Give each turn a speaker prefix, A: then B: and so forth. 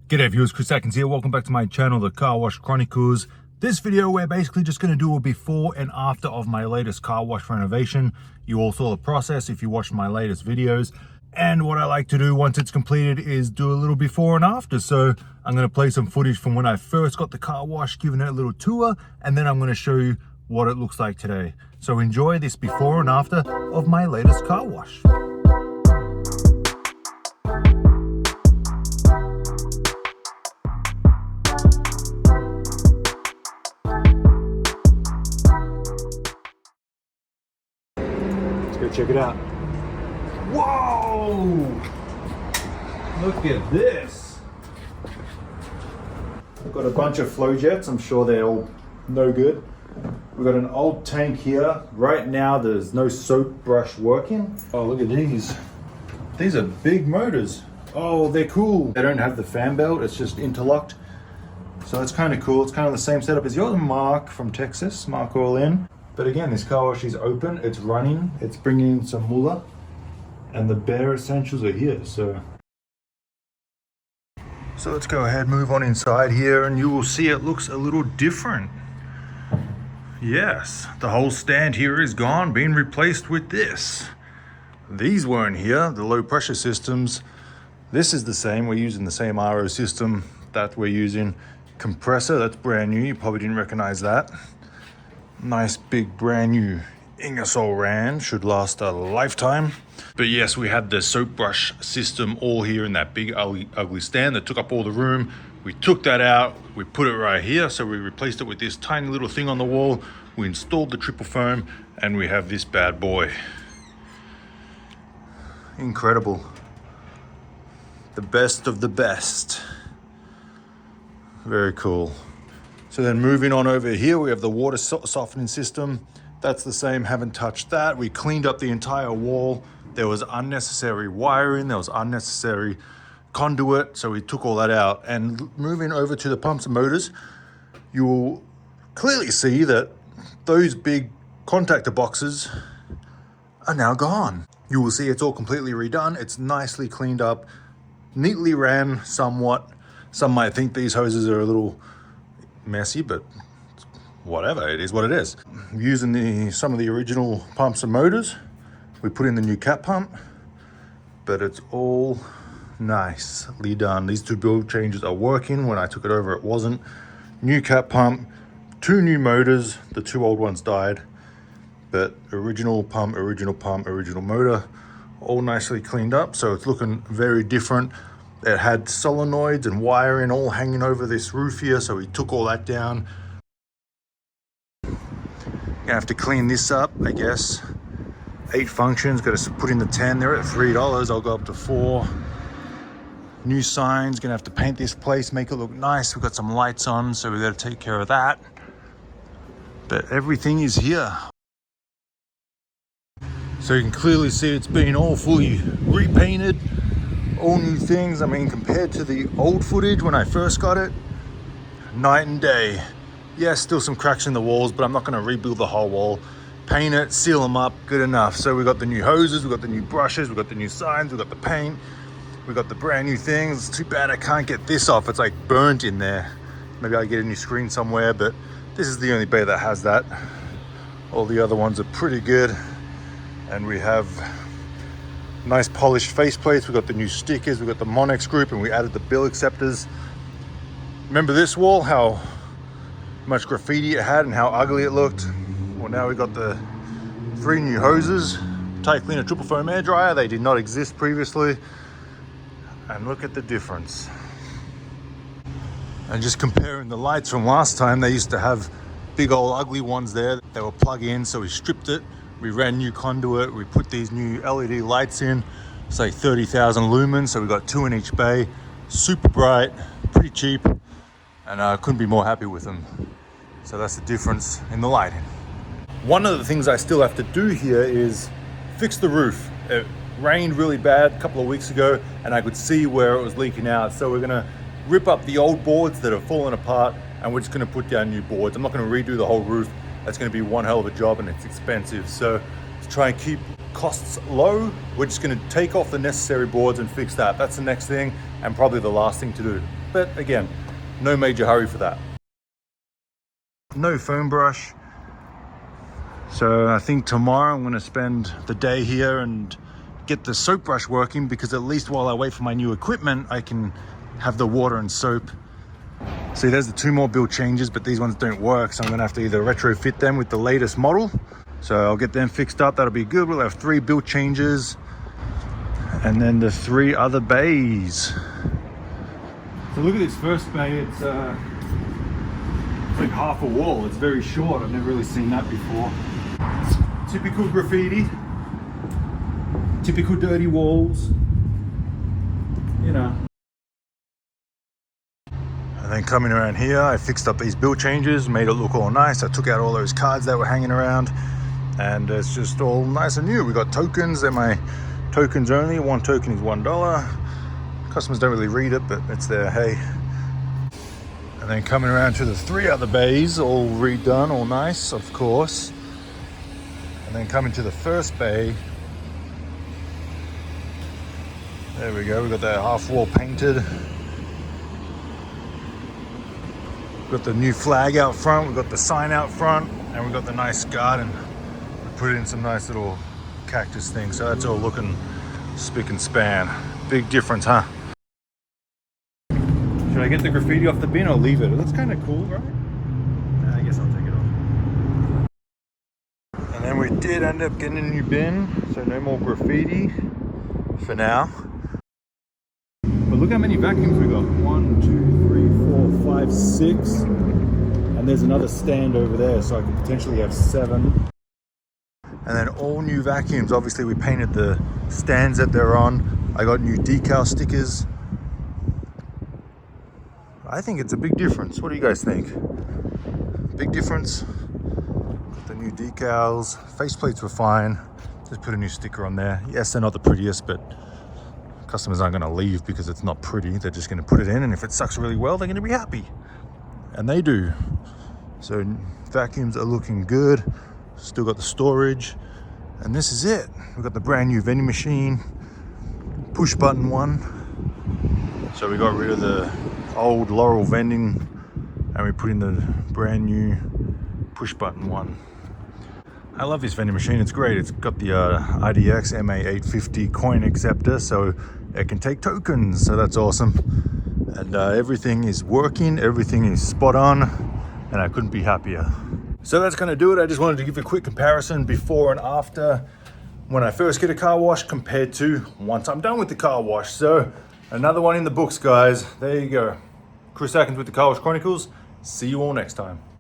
A: G'day viewers, Chris Atkins here. Welcome back to my channel, The Car Wash Chronicles. This video, we're basically just going to do a before and after of my latest car wash renovation. You all saw the process if you watched my latest videos. And what I like to do once it's completed is do a little before and after. So I'm going to play some footage from when I first got the car wash, giving it a little tour, and then I'm going to show you what it looks like today. So enjoy this before and after of my latest car wash. Go check it out. Whoa! Look at this. I've got a bunch of flow jets. I'm sure they're all no good. We've got an old tank here. Right now there's no soap brush working. Oh, look at these. These are big motors. Oh, they're cool. They don't have the fan belt. It's just interlocked. So it's kind of cool. It's kind of the same setup as yours, Mark from Texas. Mark all in. But again, this car wash is open, it's running, it's bringing in some moolah, and the bare essentials are here, so let's go ahead, move on inside here, and you will see it looks a little different. Yes, the whole stand here is gone, being replaced with this. These weren't here, the low pressure systems. This is the same, we're using the same RO system that we're using. Compressor, that's brand new, you probably didn't recognize that. Nice big brand new Ingersoll Rand, should last a lifetime. But yes, we had the soap brush system all here in that big ugly stand that took up all the room. We took that out, we put it right here, so we replaced it with this tiny little thing on the wall. We installed the triple foam, and we have this bad boy. Incredible. The best of the best. Very cool. So then moving on over here, we have the water softening system. That's the same, haven't touched that. We cleaned up the entire wall. There was unnecessary wiring, there was unnecessary conduit, so we took all that out. And moving over to the pumps and motors, you will clearly see that those big contactor boxes are now gone. You will see it's all completely redone. It's nicely cleaned up, neatly ran somewhat. Some might think these hoses are a little messy, but whatever, it is what it is. Using some of the original pumps and motors, we put in the new cap pump, but it's all nicely done. These two build changes are working. When I took it over, it wasn't. New cap pump, two new motors, the two old ones died, but original pump, original motor, all nicely cleaned up, so it's looking very different. It had solenoids and wiring all hanging over this roof here, so we took all that down. Gonna have to clean this up, I guess. 8 functions, gotta put in the 10. They're at $3, I'll go up to 4. New signs, gonna have to paint this place, make it look nice. We've got some lights on, so we gotta take care of that. But everything is here. So you can clearly see it's been all fully repainted. All new things. I mean, compared to the old footage when I first got it, night and day. Yes, still some cracks in the walls, but I'm not going to rebuild the whole wall. Paint it, seal them up, good enough. So we got the new hoses, we got the new brushes, we got the new signs, we got the paint, we got the brand new things. It's too bad I can't get this off. It's like burnt in there. Maybe I'll get a new screen somewhere, but this is the only bay that has that. All the other ones are pretty good. And we have nice polished faceplates. We got the new stickers, we got the MONEXgroup, and we added the bill acceptors. Remember this wall, how much graffiti it had and how ugly it looked? Well, now we got the 3 new hoses, tight cleaner, triple foam air dryer. They did not exist previously. And look at the difference. And just comparing the lights from last time, they used to have big old ugly ones there. They were plug in, so we stripped it. We ran new conduit, we put these new LED lights in. It's like 30,000 lumens, so we got 2 in each bay. Super bright, pretty cheap, and I couldn't be more happy with them. So that's the difference in the lighting. One of the things I still have to do here is fix the roof. It rained really bad a couple of weeks ago, and I could see where it was leaking out. So we're gonna rip up the old boards that have fallen apart, and we're just gonna put down new boards. I'm not gonna redo the whole roof. That's going to be one hell of a job, and it's expensive. So to try and keep costs low, we're just going to take off the necessary boards and fix that. That's the next thing, and probably the last thing to do. But again, no major hurry for that. No foam brush. So I think tomorrow I'm gonna spend the day here and get the soap brush working, because at least while I wait for my new equipment, I can have the water and soap. See, there's the 2 more build changes, but these ones don't work. So I'm gonna have to either retrofit them with the latest model. So I'll get them fixed up, that'll be good. We'll have 3 build changes and then the 3 other bays. So look at this first bay, it's like half a wall. It's very short, I've never really seen that before. Typical graffiti, typical dirty walls, you know. And then coming around here, I fixed up these build changes, made it look all nice. I took out all those cards that were hanging around, and it's just all nice and new. We got tokens, they're my tokens only. 1 token is $1. Customers don't really read it, but it's there, hey. And then coming around to the 3 other bays, all redone, all nice, of course. And then coming to the first bay, there we go, we got that half wall painted. We've got the new flag out front, we've got the sign out front, and we've got the nice garden. We put in some nice little cactus things, so that's all looking spick and span. Big difference, huh? Should I get the graffiti off the bin or leave it? It looks kind of cool, right? I guess I'll take it off. And then we did end up getting a new bin, so no more graffiti for now. But look how many vacuums we got. 1, 2, 3, 4, 5, 6. And there's another stand over there, so I could potentially have 7. And then all new vacuums. Obviously we painted the stands that they're on. I got new decal stickers. I think it's a big difference. What do you guys think? Big difference? Got the new decals. Faceplates were fine. Just put a new sticker on there. Yes, they're not the prettiest, but customers aren't gonna leave because it's not pretty. They're just gonna put it in, and if it sucks really well, they're gonna be happy. And they do. So vacuums are looking good. Still got the storage. And this is it. We've got the brand new vending machine. Push button one. So we got rid of the old Laurel vending and we put in the brand new push button one. I love this vending machine, it's great. It's got the IDX MA850 coin acceptor, so it can take tokens, so that's awesome. And everything is working, everything is spot on, and I couldn't be happier. So that's gonna do it. I just wanted to give a quick comparison before and after when I first get a car wash compared to once I'm done with the car wash. So another one in the books, guys. There you go. Chris Atkins with the Car Wash Chronicles. See you all next time.